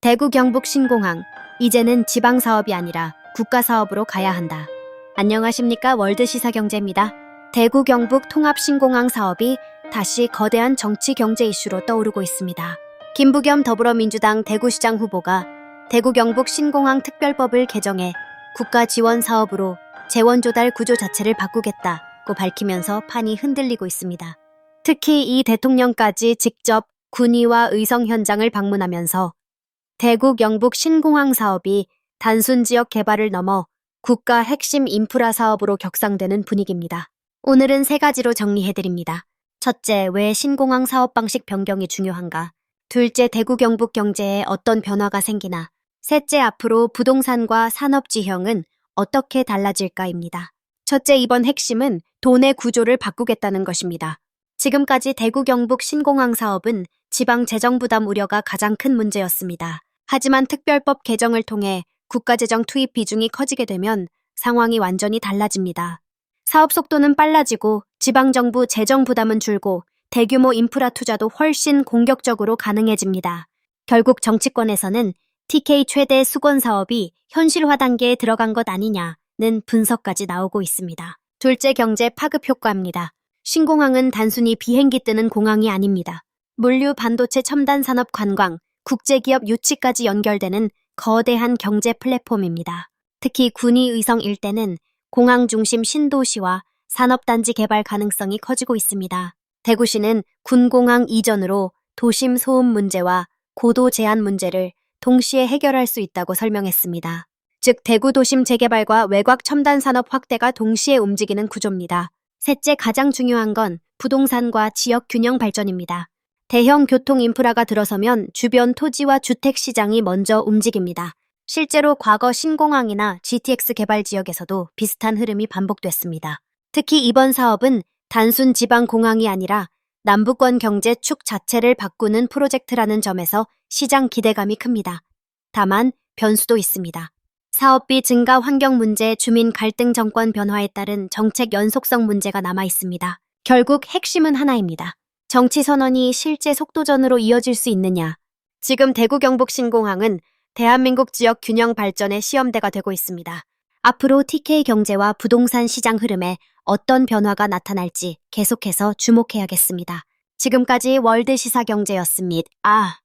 대구 경북 신공항, 이제는 지방사업이 아니라 국가사업으로 가야 한다. 안녕하십니까, 월드시사경제입니다. 대구 경북 통합신공항 사업이 다시 거대한 정치 경제 이슈로 떠오르고 있습니다. 김부겸 더불어민주당 대구시장 후보가 대구 경북 신공항 특별법을 개정해 국가 지원 사업으로 재원 조달 구조 자체를 바꾸겠다고 밝히면서 판이 흔들리고 있습니다. 특히 이 대통령까지 직접 군위와 의성 현장을 방문하면서 대구 경북 신공항 사업이 단순 지역 개발을 넘어 국가 핵심 인프라 사업으로 격상되는 분위기입니다. 오늘은 세 가지로 정리해드립니다. 첫째, 왜 신공항 사업 방식 변경이 중요한가? 둘째, 대구 경북 경제에 어떤 변화가 생기나? 셋째, 앞으로 부동산과 산업 지형은 어떻게 달라질까입니다. 첫째, 이번 핵심은 돈의 구조를 바꾸겠다는 것입니다. 지금까지 대구 경북 신공항 사업은 지방 재정 부담 우려가 가장 큰 문제였습니다. 하지만 특별법 개정을 통해 국가재정 투입 비중이 커지게 되면 상황이 완전히 달라집니다. 사업 속도는 빨라지고 지방정부 재정 부담은 줄고 대규모 인프라 투자도 훨씬 공격적으로 가능해집니다. 결국 정치권에서는 TK 최대 수건 사업이 현실화 단계에 들어간 것 아니냐는 분석까지 나오고 있습니다. 둘째, 경제 파급 효과입니다. 신공항은 단순히 비행기 뜨는 공항이 아닙니다. 물류, 반도체, 첨단 산업, 관광, 국제기업 유치까지 연결되는 거대한 경제 플랫폼입니다. 특히 군위 의성 일대는 공항 중심 신도시와 산업단지 개발 가능성이 커지고 있습니다. 대구시는 군공항 이전으로 도심 소음 문제와 고도 제한 문제를 동시에 해결할 수 있다고 설명했습니다. 즉, 대구 도심 재개발과 외곽 첨단 산업 확대가 동시에 움직이는 구조입니다. 셋째, 가장 중요한 건 부동산과 지역 균형 발전입니다. 대형 교통 인프라가 들어서면 주변 토지와 주택 시장이 먼저 움직입니다. 실제로 과거 신공항이나 GTX 개발 지역에서도 비슷한 흐름이 반복됐습니다. 특히 이번 사업은 단순 지방 공항이 아니라 남부권 경제 축 자체를 바꾸는 프로젝트라는 점에서 시장 기대감이 큽니다. 다만 변수도 있습니다. 사업비 증가, 환경 문제, 주민 갈등, 정권 변화에 따른 정책 연속성 문제가 남아 있습니다. 결국 핵심은 하나입니다. 정치 선언이 실제 속도전으로 이어질 수 있느냐. 지금 대구 경북 신공항은 대한민국 지역 균형 발전의 시험대가 되고 있습니다. 앞으로 TK 경제와 부동산 시장 흐름에 어떤 변화가 나타날지 계속해서 주목해야겠습니다. 지금까지 월드시사경제였습니다.